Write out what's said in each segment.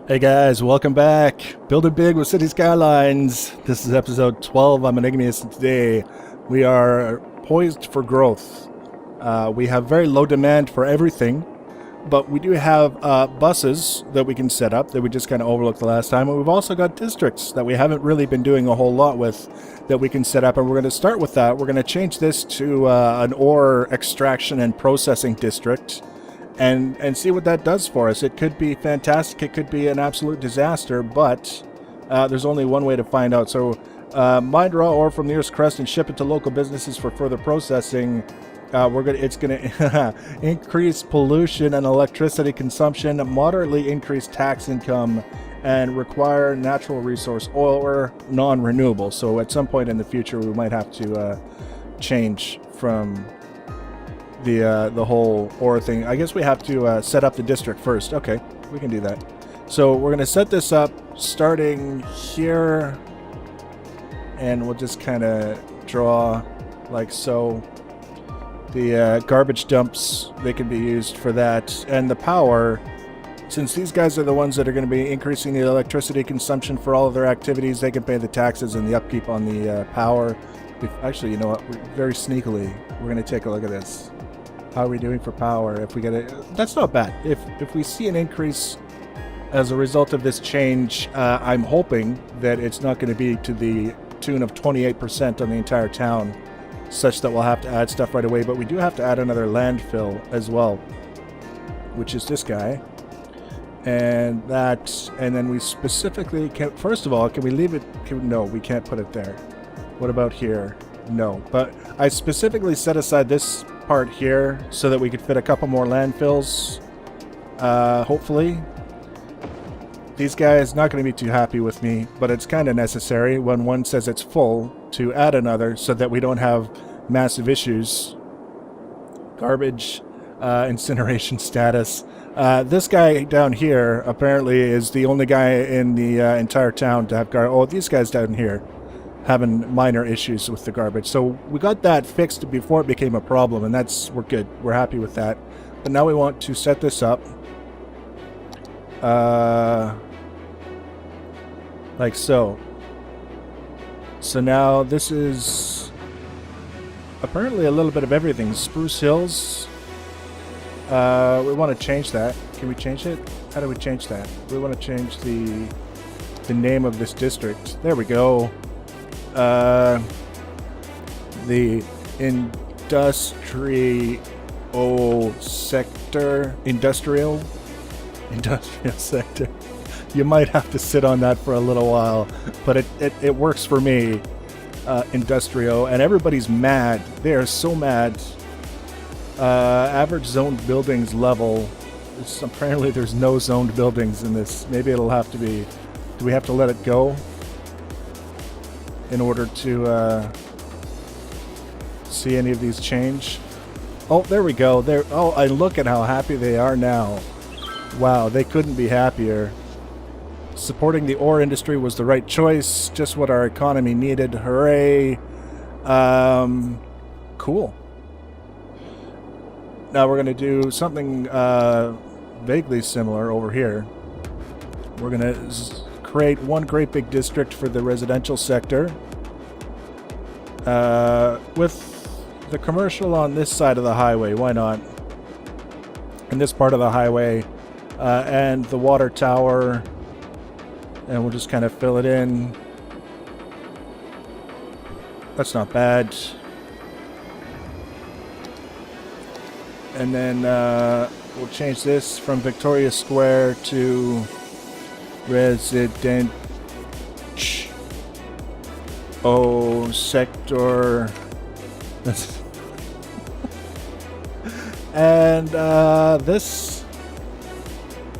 Hey guys, welcome back. Building big with City Skylines. This is episode 12. I'm Enigmius, and today we are poised for growth. We have very low demand for everything, but we do have buses that we can set up that we just kind of overlooked the last time. And we've also got districts that we haven't really been doing a whole lot with that we can set up. And we're going to start with that. We're going to change this to an ore extraction and processing district. And see what that does for us. It could be fantastic. It could be an absolute disaster, but there's only one way to find out. So mine raw ore from the Earth's crust and ship it to local businesses for further processing. It's gonna increase pollution and electricity consumption, moderately increase tax income, and require natural resource oil or non-renewable. So at some point in the future, we might have to change from the whole ore thing. I guess we have to set up the district first. Okay, we can do that. So we're going to set this up starting here, and we'll just kind of draw like so. The garbage dumps, they can be used for that, and the power, since these guys are the ones that are going to be increasing the electricity consumption for all of their activities, they can pay the taxes and the upkeep on the power. Actually, you know what, very sneakily, we're going to take a look at this. How are we doing for power? If we get it, that's not bad. If we see an increase as a result of this change, I'm hoping that it's not going to be to the tune of 28% on the entire town, such that we'll have to add stuff right away. But we do have to add another landfill as well, which is this guy, and then we specifically can. First of all, can we leave it? No, we can't put it there. What about here? No, but I specifically set aside this part here so that we could fit a couple more landfills. Hopefully. These guys not going to be too happy with me, but it's kind of necessary when one says it's full to add another so that we don't have massive issues. Garbage, incineration status. This guy down here apparently is the only guy in the entire town to have garbage. Oh, these guys down here having minor issues with the garbage. So we got that fixed before it became a problem, and we're good. We're happy with that. But now we want to set this up. Like so. So now this is apparently a little bit of everything. Spruce Hills. We want to change that. Can we change it? How do we change that? We want to change the name of this district. There we go. The industrial sector. You might have to sit on that for a little while, but it works for me. Industrial, and everybody's mad. They are so mad. Average zoned buildings level. Apparently there's no zoned buildings in this. Maybe it'll have to be. Do we have to let it go in order to see any of these change? Oh, there we go. There. Oh, I look at how happy they are now. Wow, they couldn't be happier. Supporting the ore industry was the right choice. Just what our economy needed. Hooray. Cool. Now we're going to do something vaguely similar over here. We're going to create one great big district for the residential sector, with the commercial on this side of the highway. Why not? In this part of the highway, and the water tower, and we'll just kind of fill it in. That's not bad. And then we'll change this from Victoria Square to Resident sector. And this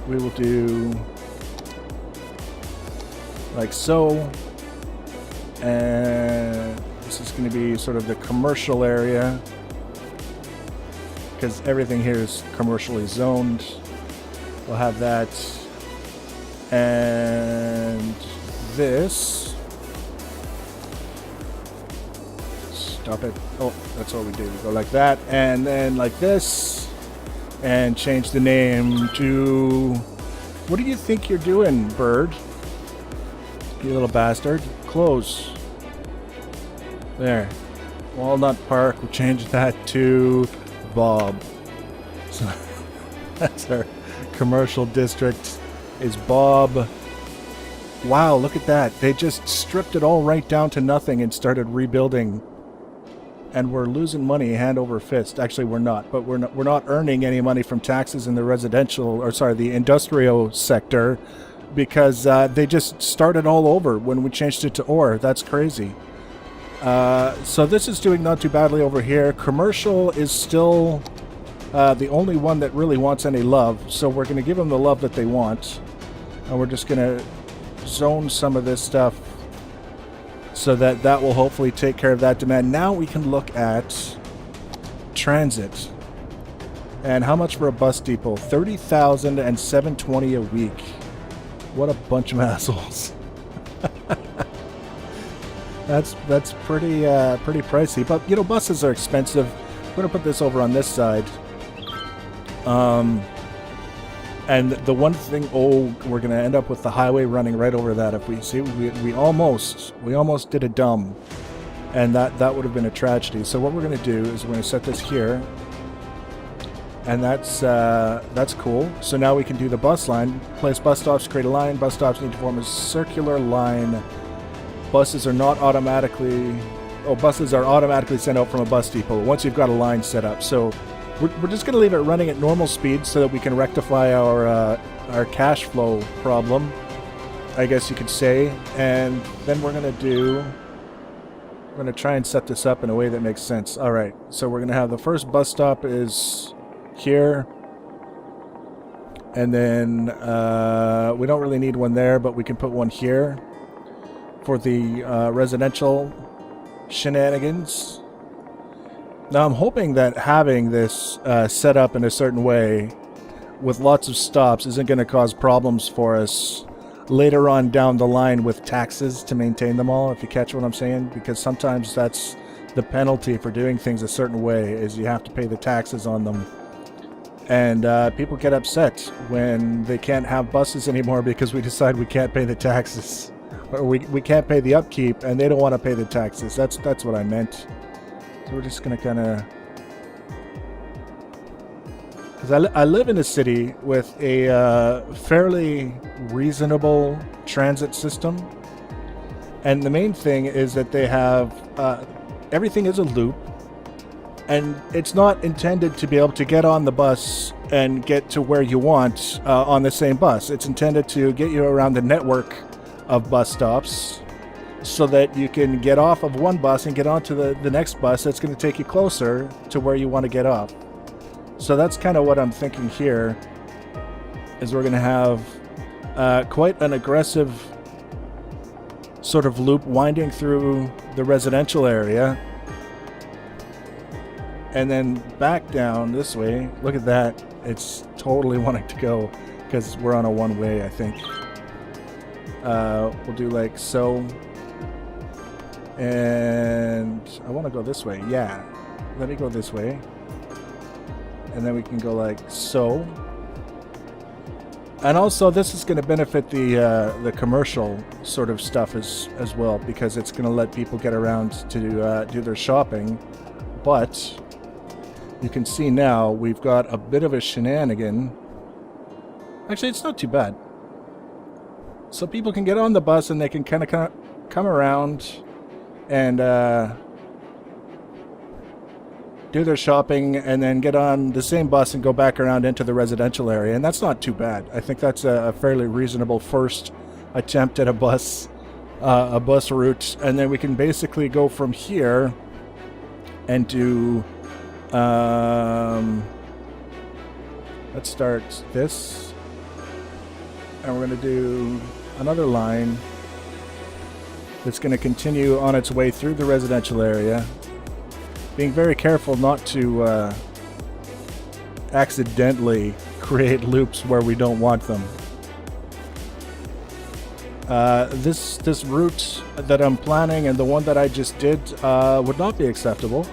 we will do like so. And this is going to be sort of the commercial area, because everything here is commercially zoned. We'll have that. And this. Stop it. Oh, that's what we do. We go like that, and then like this, and change the name to What do you think you're doing, bird? You little bastard. Close. There. Walnut Park. We'll change that to Bob. So that's our commercial district. Is Bob. Wow, look at that. They just stripped it all right down to nothing and started rebuilding. And we're losing money hand over fist. Actually, we're not. But we're not earning any money from taxes in the the industrial sector, because they just started all over when we changed it to ore. That's crazy. So this is doing not too badly over here. Commercial is still the only one that really wants any love. So we're going to give them the love that they want. And we're just going to zone some of this stuff so that will hopefully take care of that demand. Now we can look at transit. And how much for a bus depot? $30,000 and $720 a week. What a bunch of assholes. That's pretty pricey. But, you know, buses are expensive. We're going to put this over on this side. And the one thing, we're going to end up with the highway running right over that. If we see, we almost did a dumb, and that would have been a tragedy. So what we're going to do is we're going to set this here, and that's cool. So now we can do the bus line, place bus stops, create a line. Bus stops need to form a circular line. Buses are automatically sent out from a bus depot once you've got a line set up. So we're just going to leave it running at normal speed so that we can rectify our cash flow problem, I guess you could say. And then we're going to try and set this up in a way that makes sense. All right, so we're going to have the first bus stop is here. And then we don't really need one there, but we can put one here for the residential shenanigans. Now, I'm hoping that having this set up in a certain way with lots of stops isn't going to cause problems for us later on down the line with taxes to maintain them all, if you catch what I'm saying, because sometimes that's the penalty for doing things a certain way, is you have to pay the taxes on them. And people get upset when they can't have buses anymore because we decide we can't pay the taxes, or we can't pay the upkeep, and they don't want to pay the taxes. That's what I meant. So we're just going to kind of... Because I live in a city with a fairly reasonable transit system. And the main thing is that they have... everything is a loop. And it's not intended to be able to get on the bus and get to where you want on the same bus. It's intended to get you around the network of bus stops, so that you can get off of one bus and get onto the next bus that's going to take you closer to where you want to get off. So that's kind of what I'm thinking here, is we're going to have quite an aggressive sort of loop winding through the residential area, and then back down this way. Look at that. It's totally wanting to go, because we're on a one-way, I think. We'll do like so. And I want to go this way. Yeah, let me go this way, and then we can go like so. And also, this is going to benefit the commercial sort of stuff as well, because it's going to let people get around to do their shopping. But you can see now we've got a bit of a shenanigan. Actually, it's not too bad. So people can get on the bus and they can kind of come around and do their shopping, and then get on the same bus and go back around into the residential area. And that's not too bad. I think that's a fairly reasonable first attempt at a bus route. And then we can basically go from here and do... let's start this. And we're going to do another line that's going to continue on its way through the residential area, being very careful not to accidentally create loops where we don't want them. This route that I'm planning, and the one that I just did, would not be acceptable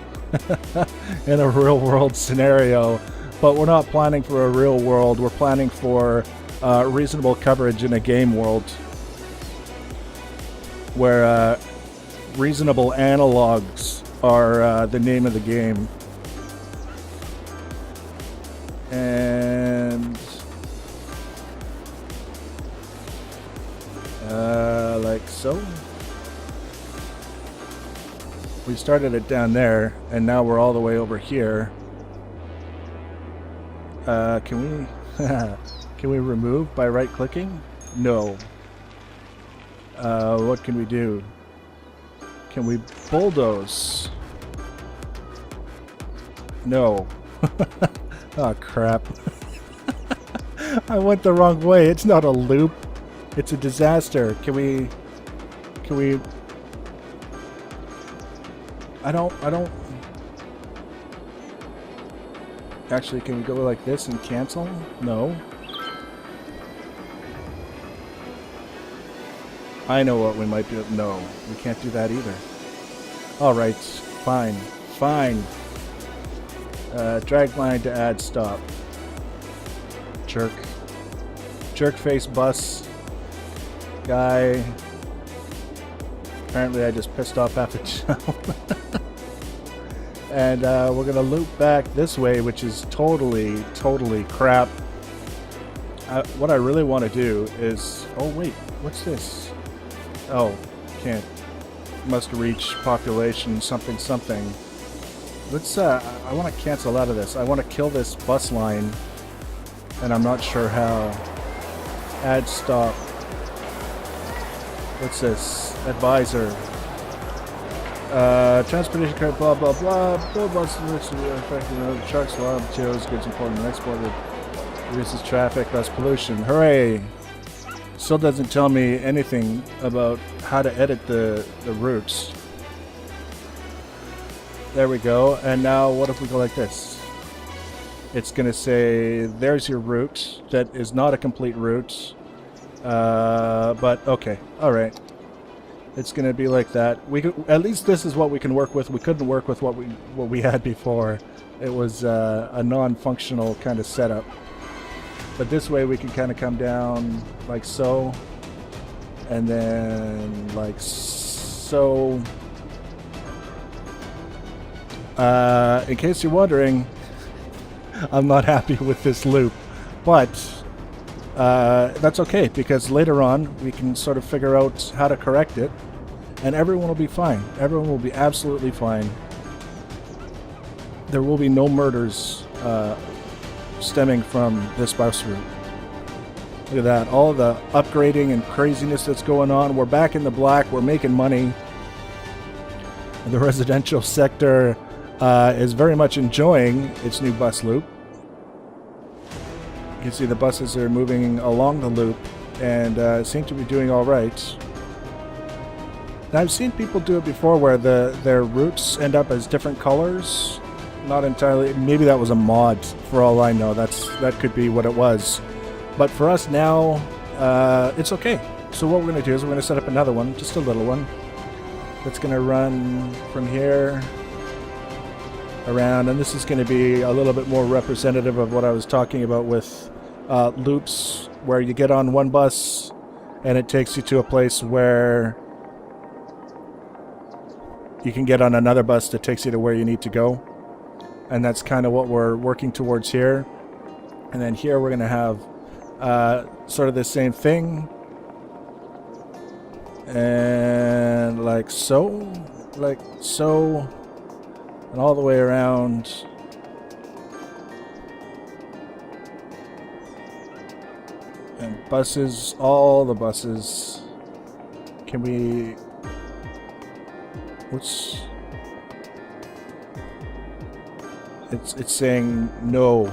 in a real world scenario. But we're not planning for a real world. We're planning for reasonable coverage in a game world where reasonable analogs are the name of the game. And like so. We started it down there, and now we're all the way over here. Can we remove by right-clicking? No. What can we do? Can we bulldoze? No. Oh, crap. I went the wrong way. It's not a loop. It's a disaster. Can we... I don't... Actually, can we go like this and cancel? No. I know what we might do. No, we can't do that either. Alright, fine. Fine. Drag line to add stop. Jerk. Jerk face bus. Guy. Apparently I just pissed off half a town. And we're going to loop back this way, which is totally crap. What I really want to do is... Oh, wait. What's this? Oh, can't. Must reach population something. Let's... I want to cancel out of this. I want to kill this bus line. And I'm not sure how. Add stop. What's this? Advisor. Transportation card, blah blah blah. Bill buses which affecting the trucks, a lot of materials, goods imported and exported. Reduces traffic, less pollution. Hooray! Still doesn't tell me anything about how to edit the routes. There we go. And now what if we go like this? It's going to say, there's your route. That is not a complete route. But okay. Alright. It's going to be like that. We could, at least this is what we can work with. We couldn't work with what we had before. It was a non-functional kind of setup. But this way we can kind of come down like so. And then like so. In case you're wondering, I'm not happy with this loop. But that's okay, because later on we can sort of figure out how to correct it. And everyone will be fine. Everyone will be absolutely fine. There will be no murders stemming from this bus route. Look at that. All the upgrading and craziness that's going on. We're back in the black. We're making money. The residential sector is very much enjoying its new bus loop. You can see the buses are moving along the loop and seem to be doing all right. Now, I've seen people do it before where their routes end up as different colors. Not entirely. Maybe that was a mod, for all I know. That could be what it was. But for us now, it's okay. So what we're going to do is we're going to set up another one, just a little one. That's going to run from here around, and this is going to be a little bit more representative of what I was talking about with loops, where you get on one bus and it takes you to a place where you can get on another bus that takes you to where you need to go. And that's kind of what we're working towards here. And then here we're going to have sort of the same thing. And like so. And all the way around. And buses, all the buses. Can we... What's... It's saying no.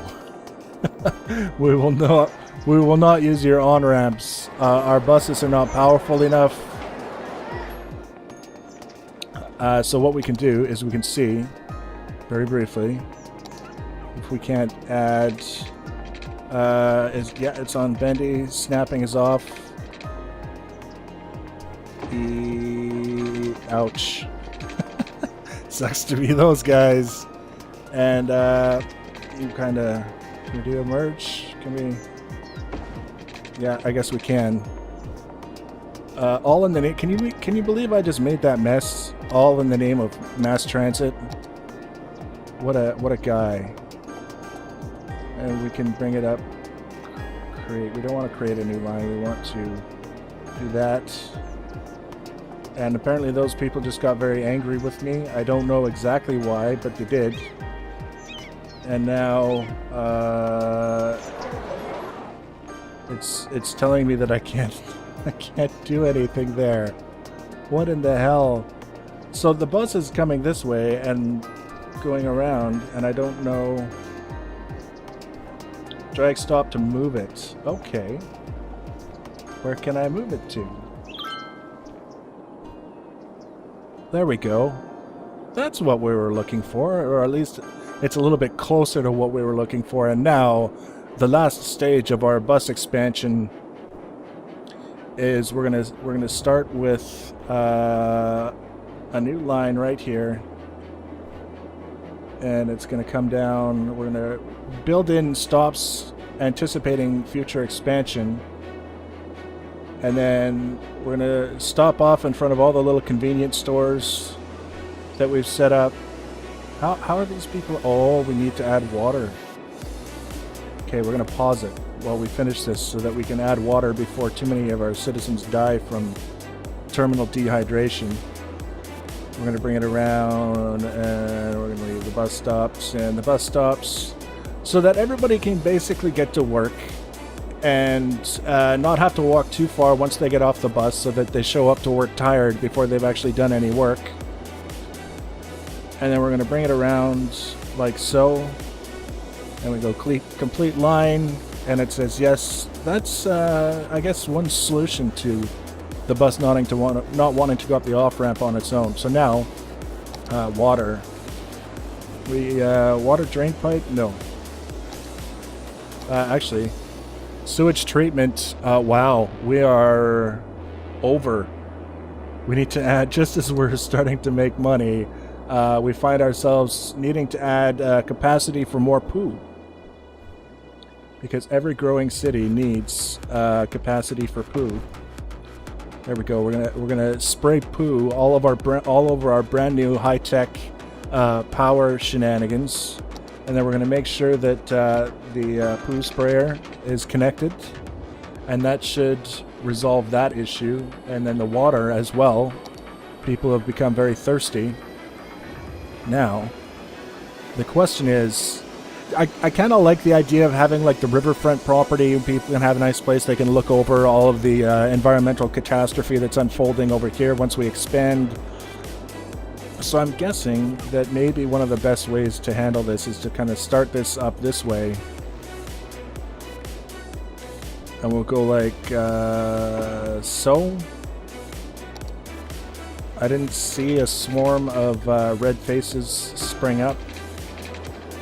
We will not use your on-ramps. Our buses are not powerful enough. So what we can do is we can see, very briefly, if we can't add, it's on bendy, snapping is off. Ouch. Sucks to be those guys. And you kind of, can we do a merge? Can we? Yeah, I guess we can. All in the name. Can you believe I just made that mess? All in the name of mass transit. What a guy. And we can bring it up. Create. We don't want to create a new line. We want to do that. And apparently those people just got very angry with me. I don't know exactly why, but they did. And now it's telling me that I can't do anything there. What in the hell? So the bus is coming this way and going around, and I don't know. Drag stop to move it. Okay. Where can I move it to? There we go. That's what we were looking for, or at least it's a little bit closer to what we were looking for. And now, the last stage of our bus expansion is we're gonna start with a new line right here, and it's gonna come down. We're gonna build in stops anticipating future expansion. And then we're going to stop off in front of all the little convenience stores that we've set up. How are these people? Oh, we need to add water. Okay, we're going to pause it while we finish this so that we can add water before too many of our citizens die from terminal dehydration. We're going to bring it around, and we're going to leave the bus stops and the bus stops so that everybody can basically get to work and not have to walk too far once they get off the bus, so that they show up to work tired before they've actually done any work. And then we're going to bring it around like so, and we go complete line, and it says yes. That's I guess one solution to the bus not wanting to go up the off-ramp on its own. So now water. Water drain pipe? No. Actually, sewage treatment. Wow, we are over. We need to add, just as we're starting to make money, we find ourselves needing to add capacity for more poo. Because every growing city needs capacity for poo. There we go. We're gonna spray poo all over our brand new high-tech power shenanigans. And then we're going to make sure that the poo sprayer is connected, and that should resolve that issue. And then the water as well. People have become very thirsty. Now, the question is, I kind of like the idea of having like the riverfront property. People can have a nice place they can look over all of the environmental catastrophe that's unfolding over here once we expand. So I'm guessing that maybe one of the best ways to handle this is to kind of start this up this way. And we'll go like so. I didn't see a swarm of red faces spring up.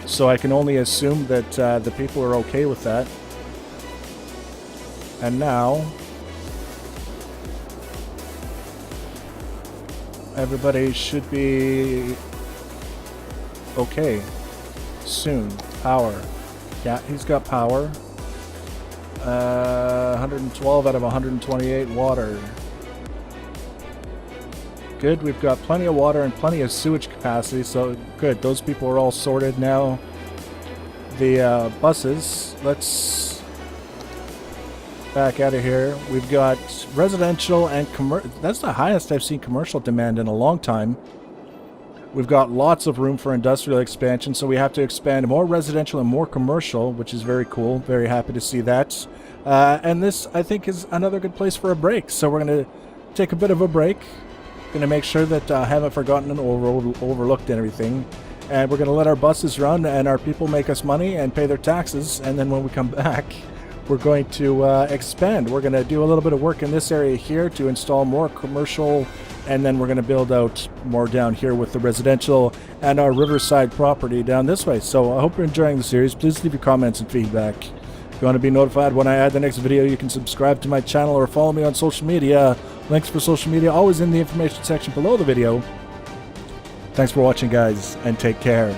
So I can only assume that the people are okay with that. And now everybody should be okay soon. Power. Yeah, he's got power. 112 out of 128 water. Good, we've got plenty of water and plenty of sewage capacity, so good. Those people are all sorted now. The buses, let's back out of here. We've got residential and commercial. That's the highest I've seen commercial demand in a long time. We've got lots of room for industrial expansion, so we have to expand more residential and more commercial, which is very cool. Very happy to see that. And this, I think, is another good place for a break. So we're going to take a bit of a break. Going to make sure that I haven't forgotten or overlooked anything. And we're going to let our buses run and our people make us money and pay their taxes. And then when we come back, we're going to expand. We're going to do a little bit of work in this area here to install more commercial, and then we're going to build out more down here with the residential and our riverside property down this way. So I hope you're enjoying the series. Please leave your comments and feedback. If you want to be notified when I add the next video, you can subscribe to my channel or follow me on social media. Links for social media always in the information section below the video. Thanks for watching, guys, and take care.